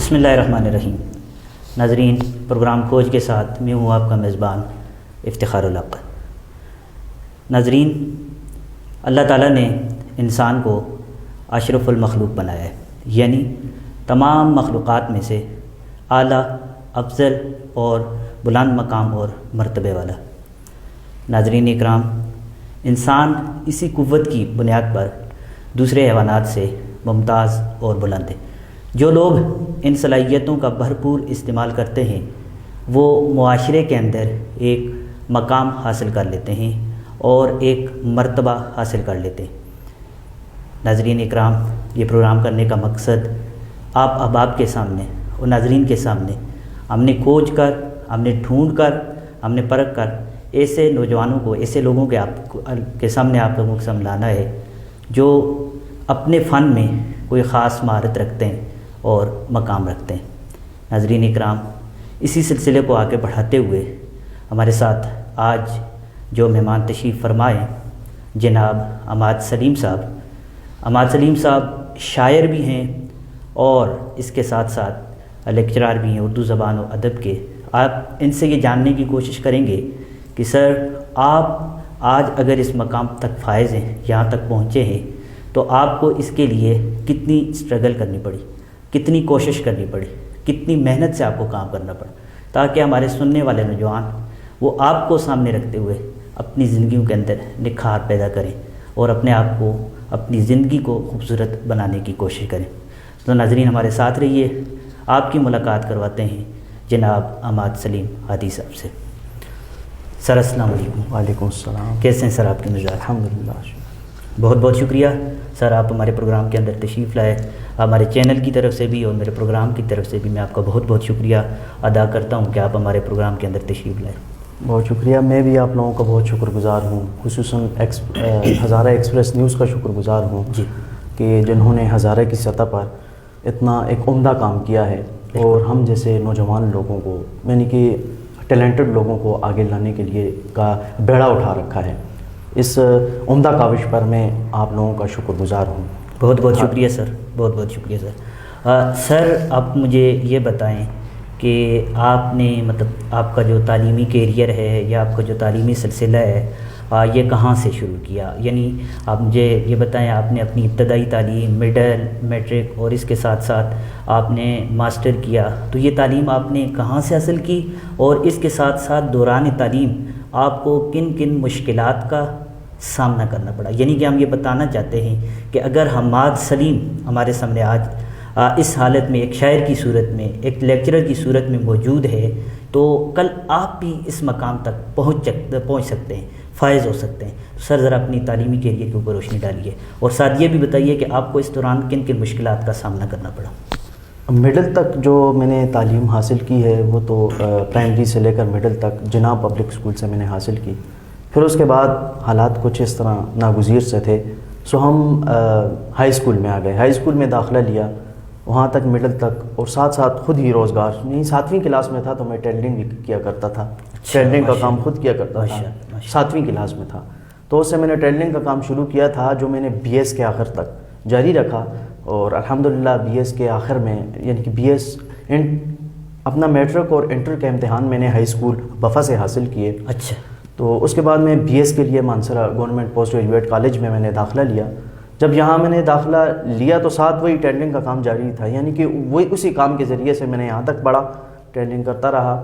بسم اللہ الرحمن الرحیم۔ ناظرین، پروگرام کھوج کے ساتھ میں ہوں آپ کا میزبان افتخار الحق۔ ناظرین، اللہ تعالیٰ نے انسان کو اشرف المخلوق بنایا ہے، یعنی تمام مخلوقات میں سے اعلیٰ، افضل اور بلند مقام اور مرتبے والا۔ ناظرین اکرام، انسان اسی قوت کی بنیاد پر دوسرے حیوانات سے ممتاز اور بلند ہے۔ جو لوگ ان صلاحیتوں کا بھرپور استعمال کرتے ہیں وہ معاشرے کے اندر ایک مقام حاصل کر لیتے ہیں اور ایک مرتبہ حاصل کر لیتے ہیں۔ ناظرین اکرام، یہ پروگرام کرنے کا مقصد آپ احباب کے سامنے اور ناظرین کے سامنے ہم نے کھوج کر، ہم نے ڈھونڈ کر، ہم نے پرکھ کر ایسے نوجوانوں کو، ایسے لوگوں کے سامنے آپ لوگوں کے سامنے لانا ہے جو اپنے فن میں کوئی خاص مہارت رکھتے ہیں اور مقام رکھتے ہیں۔ ناظرین اکرام، اسی سلسلے کو آگے بڑھاتے ہوئے ہمارے ساتھ آج جو مہمان تشریف فرمائے جناب عماد سلیم صاحب۔ عماد سلیم صاحب شاعر بھی ہیں اور اس کے ساتھ ساتھ لیکچرار بھی ہیں اردو زبان و ادب کے۔ آپ ان سے یہ جاننے کی کوشش کریں گے کہ سر، آپ آج اگر اس مقام تک فائز ہیں، یہاں تک پہنچے ہیں، تو آپ کو اس کے لیے کتنی سٹرگل کرنی پڑی، کتنی کوشش کرنی پڑی، کتنی محنت سے آپ کو کام کرنا پڑا، تاکہ ہمارے سننے والے نوجوان وہ آپ کو سامنے رکھتے ہوئے اپنی زندگیوں کے اندر نکھار پیدا کریں اور اپنے آپ کو، اپنی زندگی کو خوبصورت بنانے کی کوشش کریں۔ تو ناظرین، ہمارے ساتھ رہیے، آپ کی ملاقات کرواتے ہیں جناب عماد سلیم ہادی صاحب سے۔ سر السلام علیکم۔ وعلیکم السلام۔ کیسے ہیں سر آپ کے مزاج؟ الحمدللہ۔ بہت بہت شکریہ سر، آپ ہمارے پروگرام کے اندر تشریف لائے۔ ہمارے چینل کی طرف سے بھی اور میرے پروگرام کی طرف سے بھی میں آپ کا بہت بہت شکریہ ادا کرتا ہوں کہ آپ ہمارے پروگرام کے اندر تشریف لائے۔ بہت شکریہ، میں بھی آپ لوگوں کا بہت شکر گزار ہوں، خصوصاً ہزارہ ایکسپریس نیوز کا شکر گزار ہوں جی، کہ جنہوں نے ہزارہ کی سطح پر اتنا ایک عمدہ کام کیا ہے اور ہم جیسے نوجوان لوگوں کو، یعنی کہ ٹیلنٹڈ لوگوں کو آگے لانے کے لیے کا بیڑا اٹھا رکھا ہے۔ اس عمدہ کاوش پر میں آپ لوگوں کا شکر گزار ہوں۔ بہت بہت شکریہ سر، بہت بہت شکریہ سر۔ سر، آپ مجھے یہ بتائیں کہ آپ نے آپ کا جو تعلیمی کیریئر ہے یا آپ کا جو تعلیمی سلسلہ ہے یہ کہاں سے شروع کیا؟ یعنی آپ مجھے یہ بتائیں، آپ نے اپنی ابتدائی تعلیم، مڈل، میٹرک اور اس کے ساتھ ساتھ آپ نے ماسٹر کیا، تو یہ تعلیم آپ نے کہاں سے حاصل کی اور اس کے ساتھ ساتھ دوران تعلیم آپ کو کن کن مشکلات کا سامنا کرنا پڑا؟ یعنی کہ ہم یہ بتانا چاہتے ہیں کہ اگر عماد سلیم ہمارے سامنے آج اس حالت میں ایک شاعر کی صورت میں، ایک لیکچرر کی صورت میں موجود ہے، تو کل آپ بھی اس مقام تک پہنچ سکتے ہیں، فائز ہو سکتے ہیں۔ سر، ذرا اپنی تعلیمی کیریئر کے اوپر روشنی ڈالیے اور ساتھ یہ بھی بتائیے کہ آپ کو اس دوران کن کن مشکلات کا سامنا کرنا پڑا؟ مڈل تک جو میں نے تعلیم حاصل کی ہے وہ تو پرائمری سے لے کر مڈل تک جناب پبلک اسکول سے میں نے حاصل کی۔ پھر اس کے بعد حالات کچھ اس طرح ناگزیر سے تھے، سو ہم ہائی اسکول میں آ گئے، ہائی اسکول میں داخلہ لیا، وہاں تک مڈل تک، اور ساتھ ساتھ خود ہی روزگار، نہیں 7ویں کلاس میں تھا تو میں ٹیلرنگ بھی کیا کرتا تھا، ٹیلرنگ کا کام خود کیا کرتا تھا، 7ویں کلاس میں تھا تو اس سے میں نے ٹیلرنگ کا کام شروع کیا تھا، جو میں نے بی ایس کے آخر تک جاری رکھا، اور الحمدللہ بی ایس کے آخر میں، یعنی کہ بی ایس اپنا میٹرک اور انٹر کے امتحان میں نے ہائی اسکول بفا سے حاصل کیے۔ اچھا، تو اس کے بعد میں بی ایس کے لیے Mansehra government post graduate college میں نے داخلہ لیا۔ جب یہاں میں نے داخلہ لیا تو ساتھ وہی ٹیلرنگ کا کام جاری تھا، یعنی کہ وہی اسی کام کے ذریعے سے میں نے یہاں تک پڑھا، ٹیلرنگ کرتا رہا۔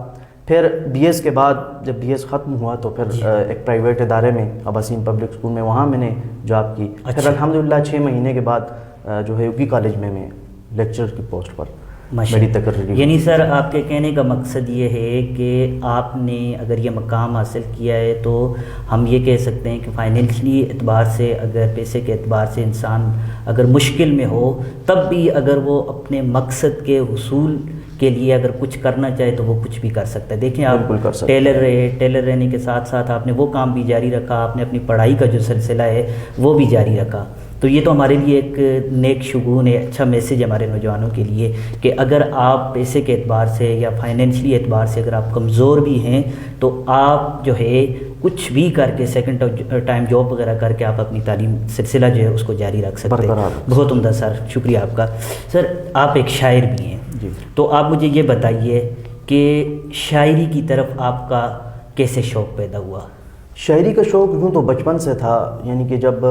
پھر بی ایس کے بعد جب بی ایس ختم ہوا تو پھر ایک پرائیویٹ ادارے میں، عباسین پبلک اسکول میں، وہاں میں نے جاب کی۔ پھر الحمدللہ 6 مہینے کے بعد جو ہے یوگی کالج میں لیکچر کی پوسٹ پر میری تقرری۔ یعنی سر، آپ کے کہنے کا مقصد یہ ہے کہ آپ نے اگر یہ مقام حاصل کیا ہے تو ہم یہ کہہ سکتے ہیں کہ فائنینشلی اعتبار سے، اگر پیسے کے اعتبار سے انسان اگر مشکل میں ہو، تب بھی اگر وہ اپنے مقصد کے حصول کے لیے اگر کچھ کرنا چاہے تو وہ کچھ بھی کر سکتا ہے۔ دیکھیں، آپ ٹیلر رہے، ٹیلر رہنے کے ساتھ ساتھ آپ نے وہ کام بھی جاری رکھا، آپ نے اپنی پڑھائی کا جو سلسلہ ہے وہ بھی جاری رکھا، تو یہ تو ہمارے لیے ایک نیک شگون ہے، اچھا میسیج ہے ہمارے نوجوانوں کے لیے کہ اگر آپ پیسے کے اعتبار سے یا فائنینشلی اعتبار سے اگر آپ کمزور بھی ہیں تو آپ جو ہے کچھ بھی کر کے سیکنڈ ٹائم جاب وغیرہ کر کے آپ اپنی تعلیم سلسلہ جو ہے اس کو جاری رکھ سکتے ہیں۔ بہت عمدہ سر، شکریہ آپ کا۔ سر، آپ ایک شاعر بھی ہیں، جی تو آپ مجھے یہ بتائیے کہ شاعری کی طرف آپ کا کیسے شوق پیدا ہوا؟ شاعری کا شوق یوں تو بچپن سے تھا، یعنی کہ جب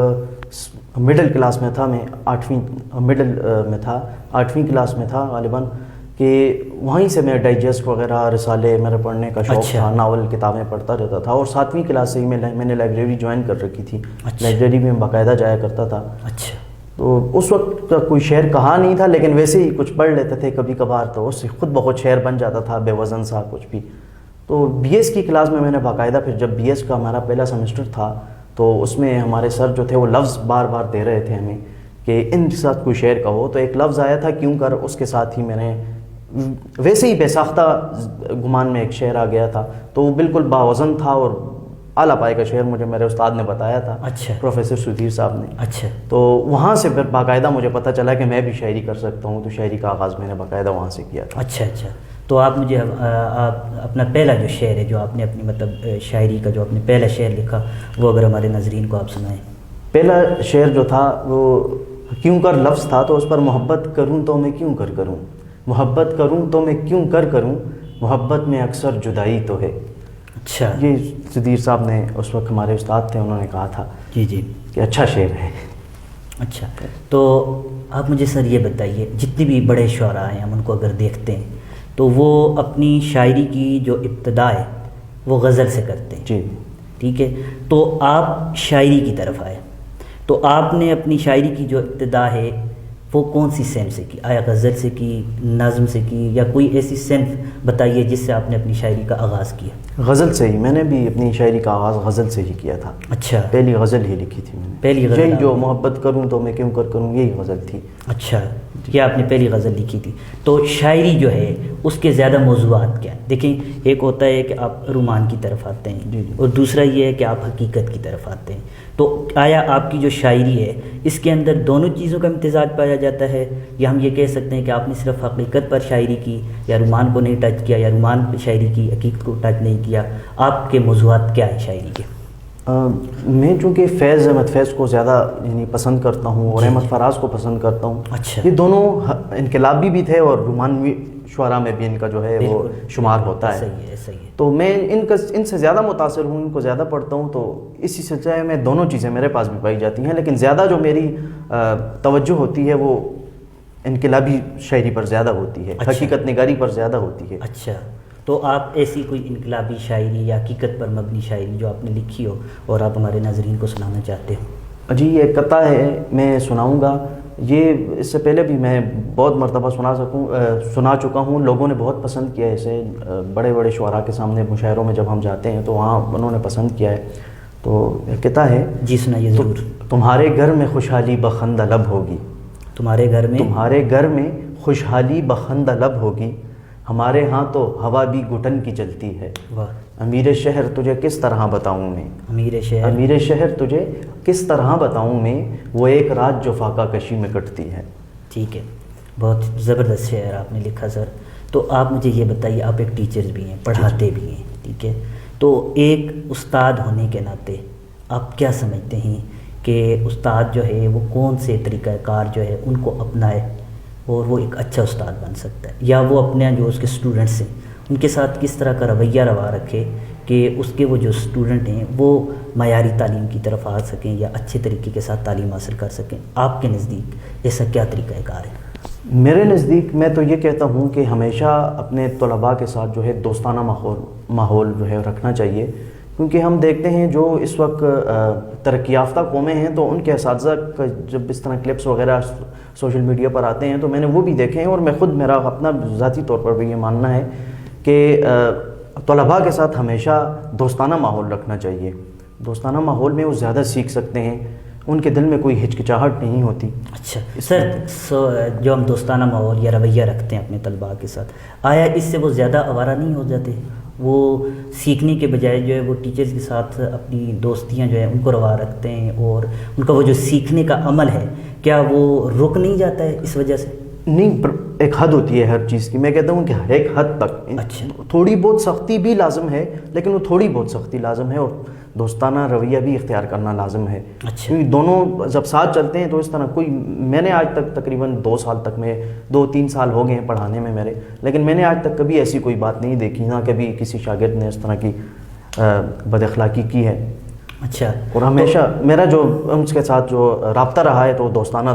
مڈل کلاس میں تھا، میں 8ویں مڈل میں تھا، 8ویں کلاس میں تھا غالباً، کہ وہیں سے میں ڈائجسٹ وغیرہ رسالے میرے پڑھنے کا شوق اچھا۔ تھا، ناول کتابیں پڑھتا رہتا تھا، اور 7ویں کلاس سے ہی میں نے لائبریری جوائن کر رکھی تھی۔ اچھا۔ لائبریری میں باقاعدہ جایا کرتا تھا۔ اچھا۔ تو اس وقت کا کوئی شعر کہا نہیں تھا، لیکن ویسے ہی کچھ پڑھ لیتے تھے کبھی کبھار، تو اس سے خود بخود شعر بن جاتا تھا، بے وزن سا کچھ بھی۔ تو بی ایس کی کلاس میں نے باقاعدہ، پھر جب بی ایس کا ہمارا پہلا سیمسٹر تھا تو اس میں ہمارے سر جو تھے وہ لفظ بار بار دے رہے تھے ہمیں کہ ان کے ساتھ کوئی شعر کہو، تو ایک لفظ آیا تھا کیوں کر، اس کے ساتھ ہی میں نے ویسے ہی بے ساختہ گمان میں ایک شعر آ گیا تھا، تو وہ بالکل باوزن تھا اور اعلیٰ پائے کا شعر مجھے میرے استاد نے بتایا تھا۔ اچھا۔ پروفیسر سدھیر صاحب نے۔ اچھا۔ تو وہاں سے پھر باقاعدہ مجھے پتہ چلا کہ میں بھی شاعری کر سکتا ہوں، تو شاعری کا آغاز میں نے باقاعدہ وہاں سے کیا تھا۔ اچھا اچھا۔ تو آپ مجھے آپ اپنا پہلا جو شعر ہے جو آپ نے اپنی مطلب شاعری کا جو آپ نے پہلا شعر لکھا وہ اگر ہمارے ناظرین کو آپ سنائیں۔ پہلا شعر جو تھا وہ کیوں کر لفظ تھا، تو اس پر محبت کروں تو میں کیوں کر کروں، محبت کروں تو میں کیوں کر کروں، محبت میں اکثر جدائی تو ہے۔ اچھا۔ یہ سدھیر صاحب نے اس وقت ہمارے استاد تھے، انہوں نے کہا تھا جی جی کہ اچھا شعر ہے۔ اچھا، تو آپ مجھے سر یہ بتائیے، جتنے بھی بڑے شعراء ہیں ہم ان کو اگر دیکھتے ہیں تو وہ اپنی شاعری کی جو ابتدا ہے وہ غزل سے کرتے ہیں، جی ٹھیک ہے؟ تو آپ شاعری کی طرف آئے، تو آپ نے اپنی شاعری کی جو ابتدا ہے وہ کون سی صنف سے کی؟ آیا غزل سے کی، نظم سے کی، یا کوئی ایسی صنف بتائیے جس سے آپ نے اپنی شاعری کا آغاز کیا؟ غزل سے ہی، میں نے بھی اپنی شاعری کا آغاز غزل سے ہی کیا تھا۔ اچھا، پہلی غزل ہی لکھی تھی میں نے، پہلی غزل یہی جو آپ نے؟ محبت کروں تو میں کیوں کر کروں، یہی غزل تھی۔ اچھا، یہ آپ نے پہلی غزل لکھی تھی۔ تو شاعری جو ہے اس کے زیادہ موضوعات کیا ہیں؟ دیکھیں، ایک ہوتا ہے کہ آپ رومان کی طرف آتے ہیں، جی جی، اور دوسرا یہ ہے کہ آپ حقیقت کی طرف آتے ہیں۔ تو آیا آپ کی جو شاعری ہے اس کے اندر دونوں چیزوں کا امتزاج پایا جاتا ہے، یا ہم یہ کہہ سکتے ہیں کہ آپ نے صرف حقیقت پر شاعری کی، یا رومان کو نہیں ٹچ کیا، یا رومان پہ شاعری کی، حقیقت کو ٹچ نہیں کیا؟ آپ کے موضوعات کیا ہیں شاعری کے؟ میں چونکہ فیض احمد فیض کو زیادہ یعنی پسند کرتا ہوں، اور احمد فراز کو پسند کرتا ہوں۔ اچھا، یہ دونوں انقلابی بھی تھے اور رومانوی شعراء میں بھی ان کا جو ہے وہ شمار ہوتا ہے۔ صحیح ہے، صحیح ہے۔ تو میں ان سے زیادہ متاثر ہوں، ان کو زیادہ پڑھتا ہوں، تو اسی سلسلے میں دونوں چیزیں میرے پاس بھی پائی جاتی ہیں، لیکن زیادہ جو میری توجہ ہوتی ہے وہ انقلابی شاعری پر زیادہ ہوتی ہے، حقیقت نگاری پر زیادہ ہوتی ہے۔ اچھا، تو آپ ایسی کوئی انقلابی شاعری یا حقیقت پر مبنی شاعری جو آپ نے لکھی ہو اور آپ ہمارے ناظرین کو سنانا چاہتے ہو؟ جی، یہ قطعہ ہے، میں سناؤں گا۔ یہ اس سے پہلے بھی میں بہت مرتبہ سنا چکا ہوں، لوگوں نے بہت پسند کیا ہے اسے، بڑے بڑے شعراء کے سامنے مشاعروں میں جب ہم جاتے ہیں تو وہاں انہوں نے پسند کیا ہے۔ تو قطعہ ہے، جی سنائیے ضرور۔ تمہارے گھر میں خوشحالی بخندہ لب ہوگی، تمہارے گھر میں خوشحالی بخندہ لب ہوگی، ہمارے ہاں تو ہوا بھی گھٹن کی چلتی ہے، واہ، امیر شہر تجھے کس طرح بتاؤں میں، امیر شہر تجھے کس طرح بتاؤں میں، وہ ایک رات جو فاقہ کشی میں کٹتی ہے۔ ٹھیک ہے، بہت زبردست شعر آپ نے لکھا سر۔ تو آپ مجھے یہ بتائیے، آپ ایک ٹیچر بھی ہیں، پڑھاتے بھی ہیں، ٹھیک ہے؟ تو ایک استاد ہونے کے ناطے آپ کیا سمجھتے ہیں کہ استاد جو ہے وہ کون سے طریقہ کار جو ہے ان کو اپنائے اور وہ ایک اچھا استاد بن سکتا ہے، یا وہ اپنے جو اس کے اسٹوڈنٹس ہیں ان کے ساتھ کس طرح کا رویہ روا رکھے کہ اس کے وہ جو اسٹوڈنٹ ہیں وہ معیاری تعلیم کی طرف آ سکیں یا اچھے طریقے کے ساتھ تعلیم حاصل کر سکیں؟ آپ کے نزدیک ایسا کیا طریقہ کار ہے؟ میرے نزدیک میں تو یہ کہتا ہوں کہ ہمیشہ اپنے طلباء کے ساتھ جو ہے دوستانہ ماحول جو ہے رکھنا چاہیے، کیونکہ ہم دیکھتے ہیں جو اس وقت ترقی یافتہ قومیں ہیں تو ان کے اساتذہ کا جب اس طرح کلپس وغیرہ سوشل میڈیا پر آتے ہیں تو میں نے وہ بھی دیکھے ہیں، اور میں خود میرا اپنا ذاتی طور پر بھی یہ ماننا ہے کہ طلباء کے ساتھ ہمیشہ دوستانہ ماحول رکھنا چاہیے۔ دوستانہ ماحول میں وہ زیادہ سیکھ سکتے ہیں، ان کے دل میں کوئی ہچکچاہٹ نہیں ہوتی۔ اچھا سر، جو ہم دوستانہ ماحول یا رویہ رکھتے ہیں اپنے طلباء کے ساتھ، آیا اس سے وہ زیادہ آوارہ نہیں ہو جاتے؟ وہ سیکھنے کے بجائے جو ہے وہ ٹیچرز کے ساتھ اپنی دوستیاں جو ہیں ان کو روا رکھتے ہیں، اور ان کا وہ جو سیکھنے کا عمل ہے کیا وہ رک نہیں جاتا ہے اس وجہ سے؟ نہیں، ایک حد ہوتی ہے ہر چیز کی، میں کہتا ہوں کہ ایک حد تک اچھا، تھوڑی بہت سختی بھی لازم ہے، لیکن وہ تھوڑی بہت سختی لازم ہے، اور دوستانہ رویہ بھی اختیار کرنا لازم ہے. اچھا. کیونکہ دونوں جب ساتھ چلتے ہیں تو اس طرح کوئی, میں نے آج تک تقریباً 2 سال تک میں 2-3 سال ہو گئے ہیں پڑھانے میں میرے, لیکن میں نے آج تک کبھی ایسی کوئی بات نہیں دیکھی, نہ کبھی کسی شاگرد نے اس طرح کی بد اخلاقی کی ہے. اچھا. اور ہمیشہ میرا جو ان کے ساتھ جو رابطہ رہا ہے تو دوستانہ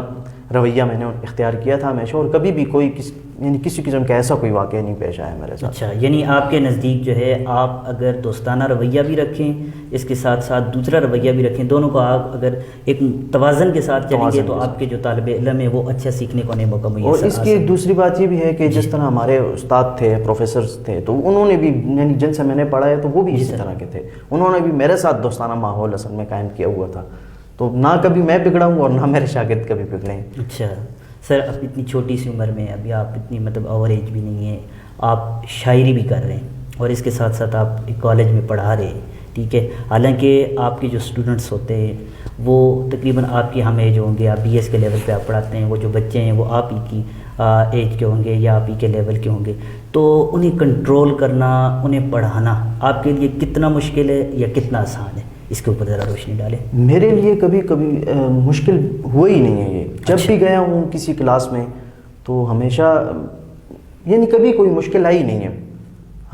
رویہ میں نے اختیار کیا تھا ہمیشہ, اور کبھی بھی کوئی یعنی کسی قسم کا ایسا کوئی واقعہ نہیں پیش آیا میرے ساتھ. اچھا, یعنی آپ کے نزدیک جو ہے آپ اگر دوستانہ رویہ بھی رکھیں, اس کے ساتھ ساتھ دوسرا رویہ بھی رکھیں, دونوں کو آپ اگر ایک توازن کے ساتھ چلیں گے تو آپ کے جو طالب علم ہیں وہ اچھا سیکھنے کو نہیں موقع میسر. اور اس کی ایک دوسری بات یہ بھی ہے کہ جس طرح ہمارے استاد تھے, پروفیسرز تھے, تو انہوں نے بھی یعنی جن سے میں نے پڑھا ہے تو وہ بھی اسی طرح کے تھے, انہوں نے بھی میرے ساتھ دوستانہ ماحول اصل میں قائم کیا ہوا تھا. تو نہ کبھی میں بگڑا ہوں اور نہ میرے شاگرد کبھی بگڑے ہیں. اچھا سر, اب اتنی چھوٹی سی عمر میں, ابھی آپ اتنی مطلب اوور ایج بھی نہیں ہے, آپ شاعری بھی کر رہے ہیں اور اس کے ساتھ ساتھ آپ ایک کالج میں پڑھا رہے ہیں, ٹھیک ہے. حالانکہ آپ کے جو اسٹوڈنٹس ہوتے ہیں وہ تقریباً آپ کی ہم ایج ہوں گے, آپ BS کے لیول پہ آپ پڑھاتے ہیں, وہ جو بچے ہیں وہ آپ ہی کی ایج کے ہوں گے یا آپ ہی کے لیول کے ہوں گے, تو انہیں کنٹرول کرنا, انہیں پڑھانا آپ کے لیے کتنا مشکل ہے یا کتنا آسان ہے, اس کے اوپر ذرا روشنی ڈالیں. میرے لیے کبھی مشکل ہوا ہی نہیں ہے یہ. جب بھی گیا ہوں کسی کلاس میں تو ہمیشہ یعنی کبھی کوئی مشکل آئی نہیں ہے.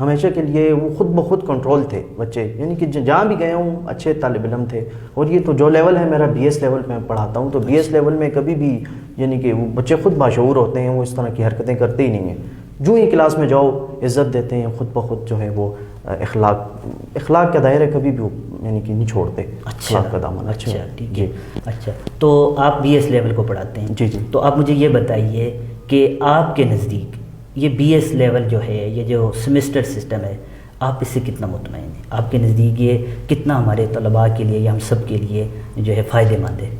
ہمیشہ کے لیے وہ خود بخود کنٹرول تھے بچے, یعنی کہ جہاں بھی گیا ہوں اچھے طالب علم تھے. اور یہ تو جو لیول ہے میرا BS لیول پہ پڑھاتا ہوں, تو BS لیول میں کبھی بھی یعنی کہ وہ بچے خود باشعور ہوتے ہیں, وہ اس طرح کی حرکتیں کرتے ہی نہیں ہیں. جو ہی کلاس میں جاؤ عزت دیتے ہیں, خود بخود جو ہے وہ اخلاق کا دائرہ کبھی بھی یعنی کہ نہیں چھوڑتے. اچھا, اخلاق کا دامن. اچھا ٹھیک ہے. اچھا, تو آپ BS لیول کو پڑھاتے ہیں. جی جی. تو آپ مجھے یہ بتائیے کہ آپ کے نزدیک یہ BS لیول جو ہے, یہ جو سیمسٹر سسٹم ہے, آپ اس سے کتنا مطمئن ہیں؟ آپ کے نزدیک یہ کتنا ہمارے طلباء کے لیے یا ہم سب کے لیے جو ہے فائدہ مند ہے؟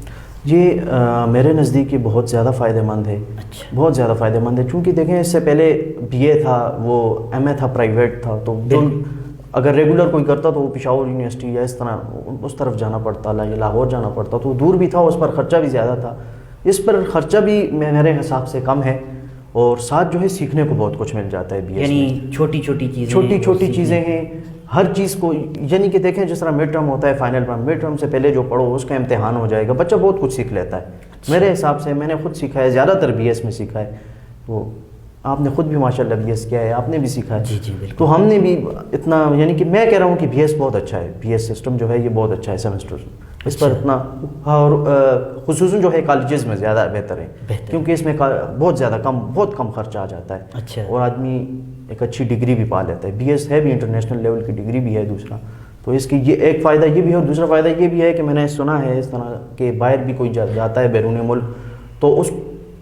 یہ میرے نزدیک یہ بہت زیادہ فائدہ مند ہے. اچھا. بہت زیادہ فائدہ مند ہے, چونکہ دیکھیں اس سے پہلے BA تھا, وہ MA تھا, پرائیویٹ تھا, تو اگر ریگولر کوئی کرتا تو وہ پشاور یونیورسٹی یا اس طرح اس طرف جانا پڑتا, یا لاہور جانا پڑتا, تو دور بھی تھا, اس پر خرچہ بھی زیادہ تھا. اس پر خرچہ بھی میرے حساب سے کم ہے, اور ساتھ جو ہے سیکھنے کو بہت کچھ مل جاتا ہے. یعنی چھوٹی چھوٹی چیزیں ہیں, ہر چیز کو, یعنی کہ دیکھیں جس طرح مڈ ٹرم ہوتا ہے, فائنل ٹرم, مڈ ٹرم سے پہلے جو پڑھو اس کا امتحان ہو جائے گا, بچہ بہت کچھ سیکھ لیتا ہے. میرے حساب سے میں نے خود سیکھا ہے, زیادہ تر BS میں سیکھا ہے. تو آپ نے خود بھی ماشاءاللہ BS کیا ہے, آپ نے بھی سیکھا ہے. جی جی بالکل. تو ہم نے بھی اتنا, یعنی کہ میں کہہ رہا ہوں کہ BS بہت اچھا ہے, BS سسٹم جو ہے یہ بہت اچھا ہے سیمسٹر, اس پر اتنا, اور خصوصاً جو ہے کالجز میں زیادہ بہتر ہے, کیونکہ اس میں بہت کم خرچہ آ جاتا ہے. اچھا. اور آدمی ایک اچھی ڈگری بھی پا لیتا ہے. BS ہے بھی انٹرنیشنل لیول کی ڈگری بھی ہے دوسرا, تو اس کی یہ ایک فائدہ یہ بھی ہے. اور دوسرا فائدہ یہ بھی ہے کہ میں نے سنا ہے اس طرح کہ باہر بھی کوئی جاتا ہے بیرون ملک, تو اس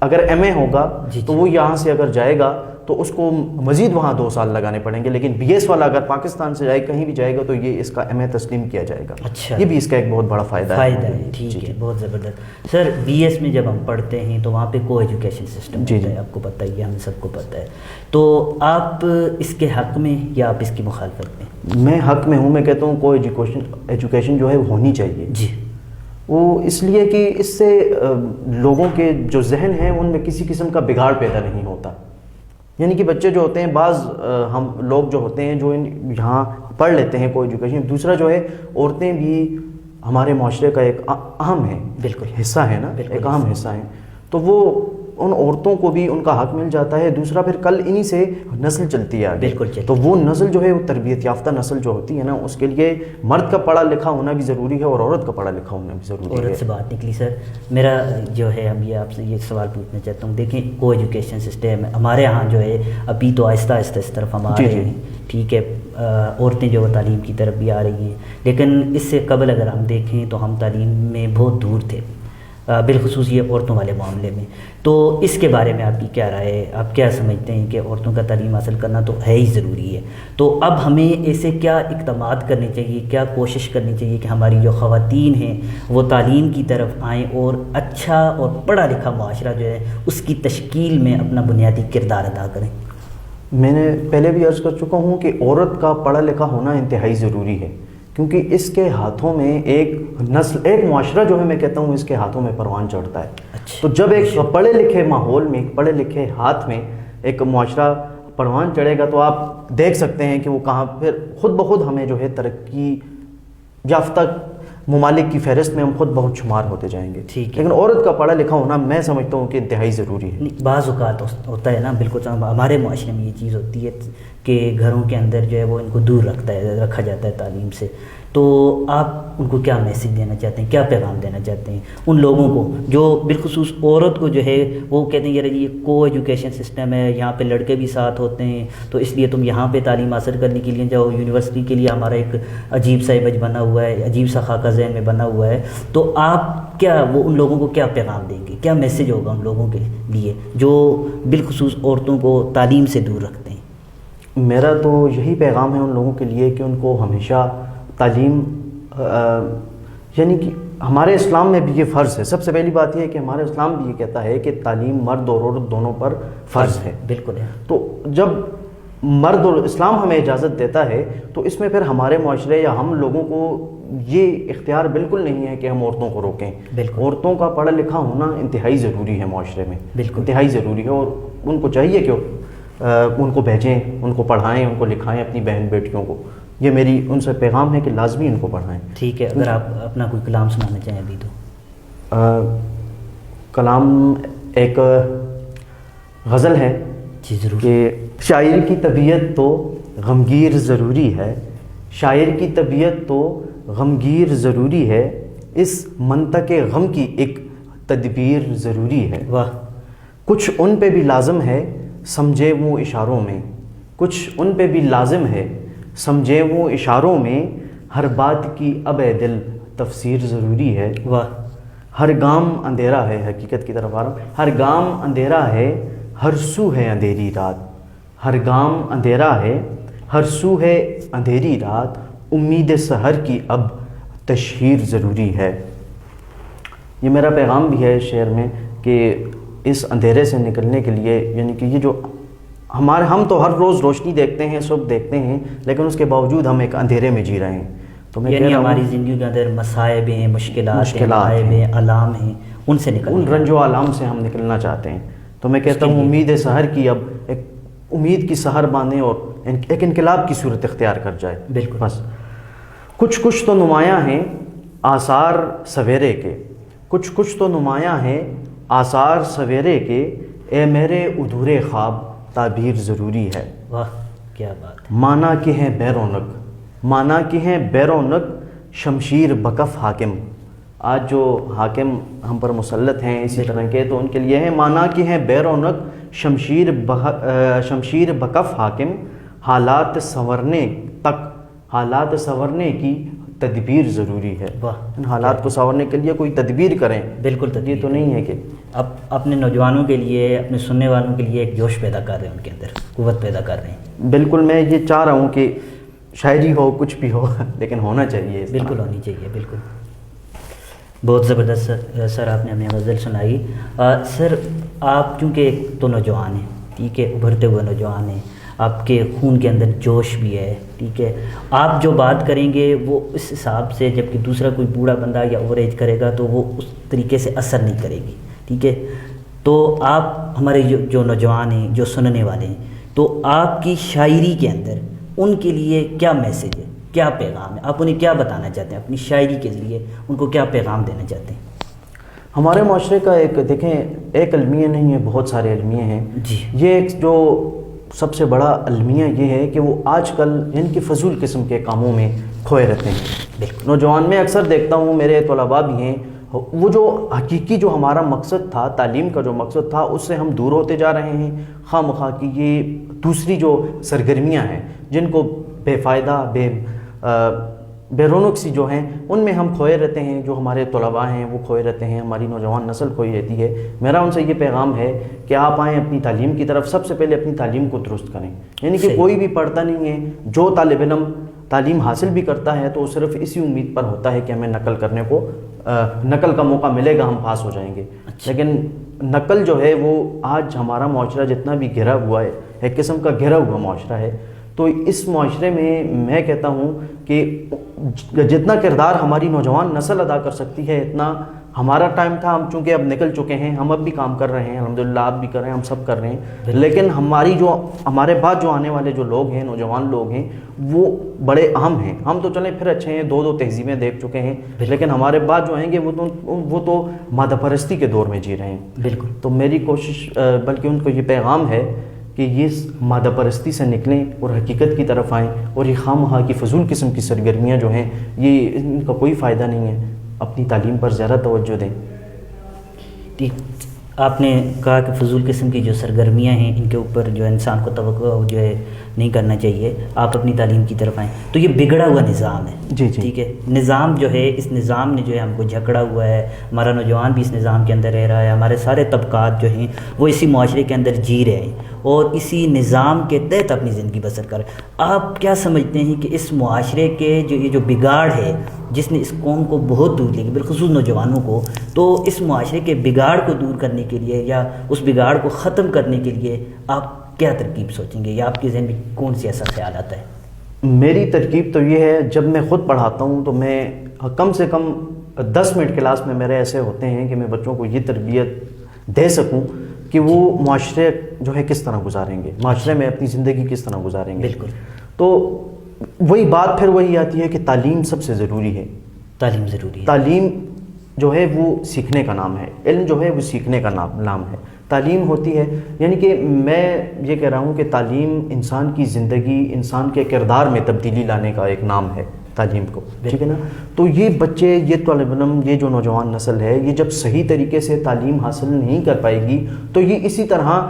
اگر MA ہوگا تو وہ یہاں سے اگر جائے گا تو اس کو مزید وہاں 2 سال لگانے پڑیں گے, لیکن BS والا اگر پاکستان سے جائے کہیں بھی جائے گا تو یہ اس کا MA تسلیم کیا جائے گا. اچھا. یہ بھی اس کا ایک بہت بڑا فائدہ ہے. ٹھیک ہے, بہت زبردست. سر BS میں جب ہم پڑھتے ہیں تو وہاں پہ کو ایجوکیشن سسٹم ہوتا ہے, آپ کو پتہ ہی ہے, ہم سب کو پتہ ہے. تو آپ اس کے حق میں یا آپ اس کی مخالفت میں؟ میں حق میں ہوں. میں کہتا ہوں کو ایجوکیشن جو ہے ہونی چاہیے. جی. وہ اس لیے کہ اس سے لوگوں کے جو ذہن ہیں ان میں کسی قسم کا بگاڑ پیدا نہیں ہوتا. یعنی کہ بچے جو ہوتے ہیں, بعض ہم لوگ جو ہوتے ہیں جو یہاں پڑھ لیتے ہیں کو ایجوکیشن, دوسرا جو ہے عورتیں بھی ہمارے معاشرے کا ایک اہم ہے, بالکل حصہ ہے نا, ایک اہم حصہ ہے. تو وہ ان عورتوں کو بھی ان کا حق مل جاتا ہے. دوسرا پھر کل انہی سے نسل چلتی ہے آگے. بالکل. تو وہ نسل جو ہے وہ تربیت یافتہ نسل جو ہوتی ہے نا, اس کے لیے مرد کا پڑھا لکھا ہونا بھی ضروری ہے اور عورت کا پڑھا لکھا ہونا بھی ضروری ہے. عورت سے بات نکلی سر, میرا جو ہے اب یہ آپ سے یہ سوال پوچھنا چاہتا ہوں. دیکھیں کو ایجوکیشن سسٹم ہمارے ہاں جو ہے ابھی تو آہستہ آہستہ اس طرف ہم آ رہے ہیں, ٹھیک ہے, عورتیں جو تعلیم کی طرف بھی آ رہی ہیں, لیکن اس سے قبل اگر ہم دیکھیں تو ہم تعلیم میں بہت دور تھے, بالخصوص یہ عورتوں والے معاملے میں. تو اس کے بارے میں آپ کی کیا رائے ہے؟ آپ کیا سمجھتے ہیں کہ عورتوں کا تعلیم حاصل کرنا تو ہے ہی ضروری ہے, تو اب ہمیں ایسے کیا اقدامات کرنے چاہیے, کیا کوشش کرنی چاہیے کہ ہماری جو خواتین ہیں وہ تعلیم کی طرف آئیں اور اچھا اور پڑھا لکھا معاشرہ جو ہے اس کی تشکیل میں اپنا بنیادی کردار ادا کریں؟ میں نے پہلے بھی عرض کر چکا ہوں کہ عورت کا پڑھا لکھا ہونا انتہائی ضروری ہے, کیونکہ اس کے ہاتھوں میں ایک نسل, ایک معاشرہ جو ہے میں کہتا ہوں اس کے ہاتھوں میں پروان چڑھتا ہے. تو جب ایک پڑھے لکھے ماحول میں, ایک پڑھے لکھے ہاتھ میں ایک معاشرہ پروان چڑھے گا تو آپ دیکھ سکتے ہیں کہ وہ کہاں پھر خود بخود ہمیں جو ہے ترقی یافتہ ممالک کی فہرست میں ہم خود بہت شمار ہوتے جائیں گے. ٹھیک ہے. لیکن عورت کا پڑھا لکھا ہونا میں سمجھتا ہوں کہ انتہائی ضروری ہے. بعض اوقات ہوتا ہے نا، بالکل ہمارے معاشرے میں یہ چیز ہوتی ہے کہ گھروں کے اندر جو ہے وہ ان کو دور رکھا جاتا ہے تعلیم سے. تو آپ ان کو کیا میسیج دینا چاہتے ہیں، کیا پیغام دینا چاہتے ہیں ان لوگوں کو جو بالخصوص عورت کو جو ہے وہ کہتے ہیں یار یہ کو ایجوکیشن سسٹم ہے، یہاں پہ لڑکے بھی ساتھ ہوتے ہیں، تو اس لیے تم یہاں پہ تعلیم حاصل کرنے کے لیے جاؤ، یونیورسٹی کے لیے ہمارا ایک عجیب سا امیج بنا ہوا ہے، عجیب سا خاکہ ذہن میں بنا ہوا ہے. تو آپ کیا وہ ان لوگوں کو کیا پیغام دیں گے، کیا میسیج ہوگا ان لوگوں کے لیے جو بالخصوص عورتوں کو تعلیم سے دور رکھتے ہیں؟ میرا تو یہی پیغام ہے ان لوگوں کے لیے کہ ان کو ہمیشہ تعلیم یعنی کہ ہمارے اسلام میں بھی یہ فرض ہے. سب سے پہلی بات یہ ہے کہ ہمارے اسلام بھی یہ کہتا ہے کہ تعلیم مرد اور عورت دونوں پر فرض ہے. بالکل ہے. تو جب مرد اور اسلام ہمیں اجازت دیتا ہے تو اس میں پھر ہمارے معاشرے یا ہم لوگوں کو یہ اختیار بالکل نہیں ہے کہ ہم عورتوں کو روکیں. بالکل. عورتوں کا پڑھا لکھا ہونا انتہائی ضروری ہے معاشرے میں. بالکل انتہائی ضروری ہے، اور ان کو چاہیے کہ ان کو بھیجیں، ان کو پڑھائیں، ان کو لکھائیں اپنی بہن بیٹیوں کو. یہ میری ان سے پیغام ہے کہ لازمی ان کو پڑھائیں. ٹھیک ہے. اگر آپ اپنا کوئی کلام سنانا چاہیں ابھی تو. کلام ایک غزل ہے. جی ضرور. کہ شاعر کی طبیعت تو غمگیر ضروری ہے، شاعر کی طبیعت تو غمگیر ضروری ہے، اس منطق غم کی ایک تدبیر ضروری ہے. واہ. کچھ ان پہ بھی لازم ہے سمجھے وہ اشاروں میں، کچھ ان پہ بھی لازم ہے سمجھے وہ اشاروں میں، ہر بات کی اب اے دل تفسیر ضروری ہے. واہ. ہر گام اندھیرا ہے، حقیقت کی طرف آ رہا ہوں، ہر گام اندھیرا ہے، ہر سو ہے اندھیری رات. ہر گام اندھیرا ہے، ہر سو ہے اندھیری رات، امید سحر کی اب تشہیر ضروری ہے. یہ میرا پیغام بھی ہے شعر میں کہ اس اندھیرے سے نکلنے کے لیے، یعنی کہ یہ جو ہم تو ہر روز روشنی دیکھتے ہیں، صبح دیکھتے ہیں، لیکن اس کے باوجود ہم ایک اندھیرے میں جی رہے ہیں. تو میں یعنی ہماری زندگی کے اندر مصائب ہیں، مشکلات ہیں، علام ہیں، ان سے نکلنا، ان رنج و علام سے ہم نکلنا چاہتے ہیں. تو میں کہتا ہوں امید سحر کی اب ایک امید کی سحر باندھیں اور ایک انقلاب کی صورت اختیار کر جائے. بالکل. بس کچھ تو نمایاں ہیں آثار سویرے کے، کچھ تو نمایاں ہیں آثار سویرے کے، اے میرے ادھورے خواب تعبیر ضروری ہے. واہ کیا بات ہے. مانا کہ ہیں بے رونق، مانا کہ ہیں بے رونق، شمشیر بکف حاکم. آج جو حاکم ہم پر مسلط ہیں اسی طرح کے، تو ان کے لیے ہے مانا کہ ہیں بے رونق، شمشیر بکف حاکم، حالات سنورنے کی تدبیر ضروری ہے. ان حالات کو سنورنے کے لیے کوئی تدبیر کریں. بالکل. یہ تو نہیں ہے کہ اب اپنے نوجوانوں کے لیے، اپنے سننے والوں کے لیے ایک جوش پیدا کر رہے ہیں، ان کے اندر قوت پیدا کر رہے ہیں. بالکل. میں یہ چاہ رہا ہوں کہ شاعری ہو، کچھ بھی ہو، لیکن ہونا چاہیے. بالکل ہونی چاہیے. بالکل. بہت زبردست سر آپ نے ہمیں غزل سنائی. سر آپ چونکہ ایک تو نوجوان ہیں، ٹھیک ہے، ابھرتے ہوئے نوجوان ہیں، آپ کے خون کے اندر جوش بھی ہے، ٹھیک ہے، آپ جو بات کریں گے وہ اس حساب سے، جبکہ دوسرا کوئی بوڑھا بندہ یا اوور ایج کرے گا تو وہ اس طریقے سے اثر نہیں کرے گی، ٹھیک ہے. تو آپ ہمارے جو نوجوان ہیں، جو سننے والے ہیں، تو آپ کی شاعری کے اندر ان کے لیے کیا میسیج ہے، کیا پیغام ہے، آپ انہیں کیا بتانا چاہتے ہیں اپنی شاعری کے ذریعے، ان کو کیا پیغام دینا چاہتے ہیں؟ ہمارے معاشرے کا ایک دیکھیں، ایک المیہ نہیں ہے، بہت سارے المیہ ہیں. جی. یہ ایک جو سب سے بڑا المیہ یہ ہے کہ وہ آج کل یعنی کہ فضول قسم کے کاموں میں کھوئے رہتے ہیں. بالکل. نوجوان میں اکثر دیکھتا ہوں، میرے طلباء بھی ہیں، وہ جو حقیقی جو ہمارا مقصد تھا، تعلیم کا جو مقصد تھا، اس سے ہم دور ہوتے جا رہے ہیں. خواہ مخواہ کی یہ دوسری جو سرگرمیاں ہیں جن کو بے فائدہ، بے رونق سی جو ہیں، ان میں ہم کھوئے رہتے ہیں. جو ہمارے طلباء ہیں وہ کھوئے رہتے ہیں، ہماری نوجوان نسل کھوئی رہتی ہے. میرا ان سے یہ پیغام ہے کہ آپ آئیں اپنی تعلیم کی طرف، سب سے پہلے اپنی تعلیم کو درست کریں. یعنی کہ کوئی بھی پڑھتا نہیں ہے، جو طالب علم تعلیم حاصل بھی کرتا ہے تو وہ صرف اسی امید پر ہوتا ہے کہ ہمیں نقل کا موقع ملے گا، ہم پاس ہو جائیں گے. لیکن نقل جو ہے وہ آج ہمارا معاشرہ جتنا بھی گھرا ہوا ہے، ایک قسم کا گھرا ہوا معاشرہ ہے. تو اس معاشرے میں کہتا ہوں کہ جتنا کردار ہماری نوجوان نسل ادا کر سکتی ہے، اتنا ہمارا ٹائم تھا، ہم چونکہ اب نکل چکے ہیں، ہم اب بھی کام کر رہے ہیں الحمدللہ، آپ بھی کر رہے ہیں، ہم سب کر رہے ہیں، لیکن ہمارے بعد جو آنے والے جو لوگ ہیں، نوجوان لوگ ہیں، وہ بڑے اہم ہیں. ہم تو چلیں پھر اچھے ہیں، دو تہذیبیں دیکھ چکے ہیں، لیکن ہمارے بعد جو آئیں گے وہ تو مادہ پرستی کے دور میں جی رہے ہیں. بالکل. تو میری کوشش بلکہ ان کو یہ پیغام ہے کہ یہ مادہ پرستی سے نکلیں اور حقیقت کی طرف آئیں، اور یہ خواہ مخواہ کی فضول قسم کی سرگرمیاں جو ہیں یہ ان کا کوئی فائدہ نہیں ہے. اپنی تعلیم پر زیادہ توجہ دیں. ٹھیک، آپ نے کہا کہ فضول قسم کی جو سرگرمیاں ہیں ان کے اوپر جو انسان کو توقع جو ہے نہیں کرنا چاہیے، آپ اپنی تعلیم کی طرف آئیں. تو یہ بگڑا ہوا نظام ہے. جی جی. ٹھیک ہے، نظام جو ہے، اس نظام نے جو ہے ہم کو جھکڑا ہوا ہے. ہمارا نوجوان بھی اس نظام کے اندر رہ رہا ہے، ہمارے سارے طبقات جو ہیں وہ اسی معاشرے کے اندر جی رہے ہیں اور اسی نظام کے تحت اپنی زندگی بسر کر رہے ہیں. آپ کیا سمجھتے ہیں کہ اس معاشرے کے جو بگاڑ ہے جس نے اس قوم کو بہت دور لے گی، بالخصوص نوجوانوں کو، تو اس معاشرے کے بگاڑ کو دور کرنے کے لیے یا اس بگاڑ کو ختم کرنے کے لیے آپ کیا ترکیب سوچیں گے یا آپ کے ذہن میں کون سی ایسا خیال آتا ہے؟ میری ترکیب تو یہ ہے، جب میں خود پڑھاتا ہوں تو میں کم سے کم 10 منٹ کلاس میں میرے ایسے ہوتے ہیں کہ میں بچوں کو یہ تربیت دے سکوں کہ وہ معاشرے جو ہے کس طرح گزاریں گے، معاشرے میں اپنی زندگی کس طرح گزاریں گے. بالکل. تو وہی بات پھر وہی آتی ہے کہ تعلیم سب سے ضروری ہے. تعلیم ضروری ہے. تعلیم جو ہے وہ سیکھنے کا نام ہے، علم جو ہے وہ سیکھنے کا نام ہے. تعلیم ہوتی ہے، یعنی کہ میں یہ کہہ رہا ہوں کہ تعلیم انسان کی زندگی، انسان کے کردار میں تبدیلی لانے کا ایک نام ہے تعلیم کو. ٹھیک ہے نا. تو یہ بچے، یہ طالب علم، یہ جو نوجوان نسل ہے، یہ جب صحیح طریقے سے تعلیم حاصل نہیں کر پائے گی تو یہ اسی طرح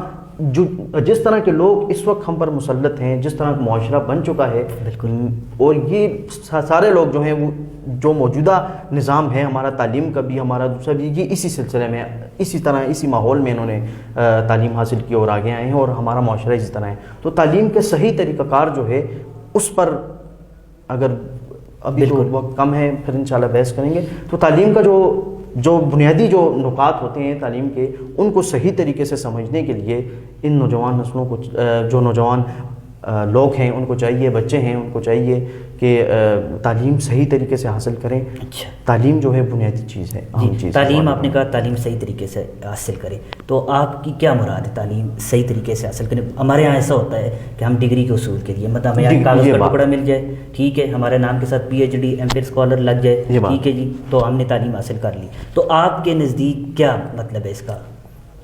جس طرح کے لوگ اس وقت ہم پر مسلط ہیں، جس طرح کا معاشرہ بن چکا ہے، اور یہ سارے لوگ جو ہیں وہ جو موجودہ نظام ہے ہمارا تعلیم کا بھی، ہمارا دوسرا بھی، یہ اسی سلسلے میں، اسی طرح، اسی ماحول میں انہوں نے تعلیم حاصل کی اور آگے آئے ہیں، اور ہمارا معاشرہ اسی طرح ہے. تو تعلیم کے صحیح طریقہ کار جو ہے اس پر اگر ابھی تو وقت کم ہے، پھر انشاءاللہ بحث کریں گے. تو تعلیم کا جو بنیادی جو نکات ہوتے ہیں تعلیم کے، ان کو صحیح طریقے سے سمجھنے کے لیے ان نوجوان نسلوں کو، جو نوجوان لوگ ہیں ان کو چاہیے، بچے ہیں ان کو چاہیے کہ تعلیم صحیح طریقے سے حاصل کریں. اچھا. تعلیم جو ہے بنیادی چیز ہے. جی، تعلیم آپ نے کہا تعلیم صحیح طریقے سے حاصل کریں، تو آپ کی کیا مراد ہے تعلیم صحیح طریقے سے حاصل کریں؟ ہمارے یہاں ایسا ہوتا ہے کہ ہم ڈگری کے اصول کے لیے، مطلب ہمیں یہاں کاغذ کا ٹکڑا مل جائے، ٹھیک ہے، ہمارے نام کے ساتھ PhD ایم فل اسکالر لگ جائے، ٹھیک ہے جی، تو ہم نے تعلیم حاصل کر لی. تو آپ کے نزدیک کیا مطلب ہے اس کا؟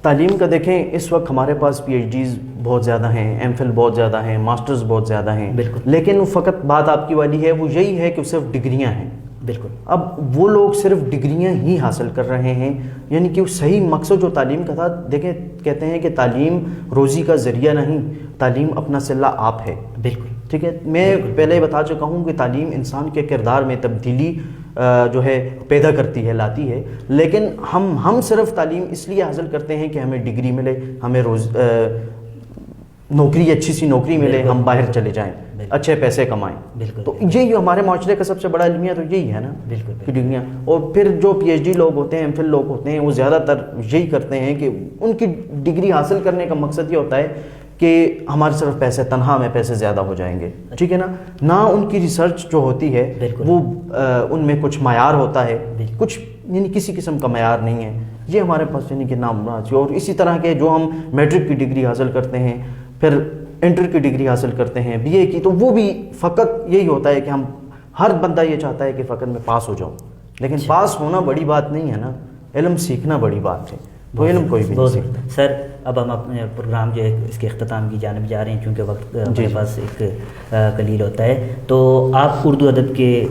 تعلیم کا دیکھیں، اس وقت ہمارے پاس PhDs بہت زیادہ ہیں، ایم فل بہت زیادہ ہیں، ماسٹرز بہت زیادہ ہیں. بالکل. لیکن فقط بات آپ کی والی ہے، وہ یہی ہے کہ صرف ڈگریاں ہیں. بالکل. اب وہ لوگ صرف ڈگریاں ہی حاصل کر رہے ہیں، یعنی کہ صحیح مقصد جو تعلیم کا تھا، دیکھیں کہتے ہیں کہ تعلیم روزی کا ذریعہ نہیں، تعلیم اپنا صلہ آپ ہے. بالکل. ٹھیک ہے. میں پہلے بتا چکا ہوں کہ تعلیم انسان کے کردار میں تبدیلی جو ہے پیدا کرتی ہے، لاتی ہے. لیکن ہم صرف تعلیم اس لیے حاصل کرتے ہیں کہ ہمیں ڈگری ملے، ہمیں نوکری، اچھی سی نوکری ملے، ہم باہر چلے جائیں، اچھے پیسے کمائیں. تو یہی ہمارے معاشرے کا سب سے بڑا المیہ تو یہی ہے نا، ڈگریاں. اور پھر جو PhD لوگ ہوتے ہیں، ایم فل لوگ ہوتے ہیں، وہ زیادہ تر یہی کرتے ہیں کہ ان کی ڈگری حاصل کرنے کا مقصد یہ ہوتا ہے کہ ہمارے صرف پیسے، تنہا میں پیسے زیادہ ہو جائیں گے. ٹھیک ہے نا. نہ ان کی ریسرچ جو ہوتی ہے وہ ان میں کچھ معیار ہوتا ہے، کچھ یعنی کسی قسم کا معیار نہیں ہے. یہ ہمارے پاس یعنی کہ نام ہونا چاہیے. اور اسی طرح کے جو ہم میٹرک کی ڈگری حاصل کرتے ہیں، پھر انٹر کی ڈگری حاصل کرتے ہیں، BA کی، تو وہ بھی فقط یہی ہوتا ہے کہ ہر بندہ یہ چاہتا ہے کہ فقط میں پاس ہو جاؤں. لیکن پاس ہونا بڑی بات نہیں ہے نا، علم سیکھنا بڑی بات ہے. تو علم کوئی بھی نہیں سیکھتا. سر اب ہم اپنے پروگرام جو ہے اس کے اختتام کی جانب جا رہے ہیں، کیونکہ وقت ہمارے پاس ایک قلیل ہوتا ہے. تو آپ اردو ادب کے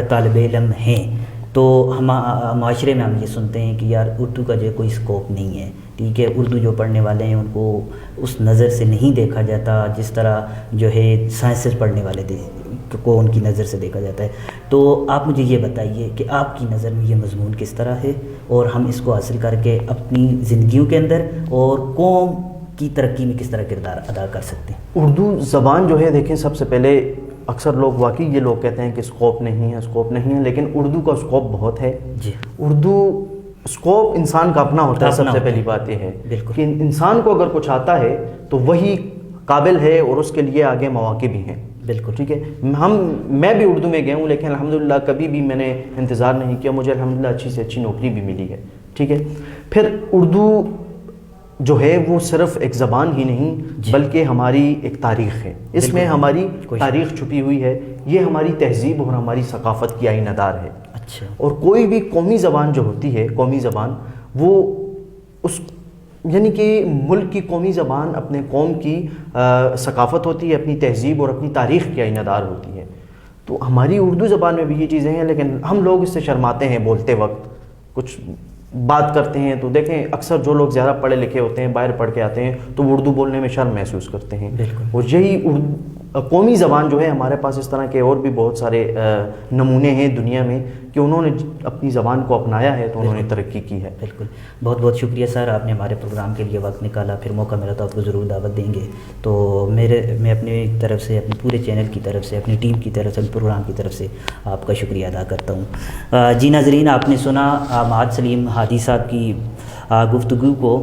طالب علم ہیں، تو معاشرے میں ہم یہ سنتے ہیں کہ یار اردو کا جو ہے کوئی اسکوپ نہیں ہے، ٹھیک ہے، اردو جو پڑھنے والے ہیں ان کو اس نظر سے نہیں دیکھا جاتا جس طرح جو ہے سائنسز پڑھنے والے کو ان کی نظر سے دیکھا جاتا ہے. تو آپ مجھے یہ بتائیے کہ آپ کی نظر میں یہ مضمون کس طرح ہے، اور ہم اس کو حاصل کر کے اپنی زندگیوں کے اندر اور قوم کی ترقی میں کس طرح کردار ادا کر سکتے ہیں؟ اردو زبان جو ہے، دیکھیں سب سے پہلے اکثر لوگ واقعی یہ لوگ کہتے ہیں کہ اسکوپ نہیں ہے، اسکوپ نہیں ہے، لیکن اردو کا اسکوپ بہت ہے. جی. اردو اسکوپ انسان کا اپنا ہوتا ہے. سب سے پہلی بات یہ ہے کہ انسان کو اگر کچھ آتا ہے تو وہی قابل ہے اور اس کے لیے آگے مواقع بھی ہیں. بالکل ٹھیک ہے. میں بھی اردو میں گیا ہوں لیکن الحمدللہ کبھی بھی میں نے انتظار نہیں کیا, مجھے الحمدللہ اچھی سے اچھی نوکری بھی ملی ہے. ٹھیک ہے. پھر اردو جو ہے وہ صرف ایک زبان ہی نہیں بلکہ ہماری ایک تاریخ ہے. اس میں ہماری تاریخ چھپی ہوئی ہے, یہ ہماری تہذیب اور ہماری ثقافت کی آئینہ دار ہے. اچھا. اور کوئی بھی قومی زبان جو ہوتی ہے, قومی زبان, وہ اس یعنی کہ ملک کی قومی زبان اپنے قوم کی ثقافت ہوتی ہے, اپنی تہذیب اور اپنی تاریخ کی آئینہ دار ہوتی ہے. تو ہماری اردو زبان میں بھی یہ چیزیں ہیں لیکن ہم لوگ اس سے شرماتے ہیں بولتے وقت. کچھ بات کرتے ہیں تو دیکھیں اکثر جو لوگ زیادہ پڑھے لکھے ہوتے ہیں, باہر پڑھ کے آتے ہیں, تو وہ اردو بولنے میں شرم محسوس کرتے ہیں. اور یہی قومی زبان جو ہے, ہمارے پاس اس طرح کے اور بھی بہت سارے نمونے ہیں دنیا میں کہ انہوں نے اپنی زبان کو اپنایا ہے تو انہوں نے ترقی کی ہے. بالکل. بہت بہت شکریہ سر, آپ نے ہمارے پروگرام کے لیے وقت نکالا. پھر موقع ملا تو آپ کو ضرور دعوت دیں گے. تو میں اپنی طرف سے, اپنے پورے چینل کی طرف سے, اپنی ٹیم کی طرف سے, پروگرام کی طرف سے آپ کا شکریہ ادا کرتا ہوں. جی ناظرین, آپ نے سنا معاذ سلیم ہادی صاحب کی گفتگو کو.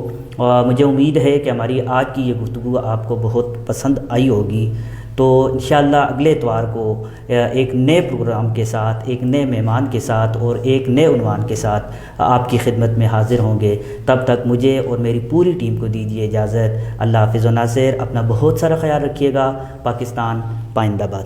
مجھے امید ہے کہ ہماری آج کی یہ گفتگو آپ کو بہت پسند آئی ہوگی. تو انشاءاللہ اگلے اتوار کو ایک نئے پروگرام کے ساتھ, ایک نئے مہمان کے ساتھ اور ایک نئے عنوان کے ساتھ آپ کی خدمت میں حاضر ہوں گے. تب تک مجھے اور میری پوری ٹیم کو دیجیے اجازت. اللہ حافظ و ناصر. اپنا بہت سارا خیال رکھیے گا. پاکستان پائندہ باد.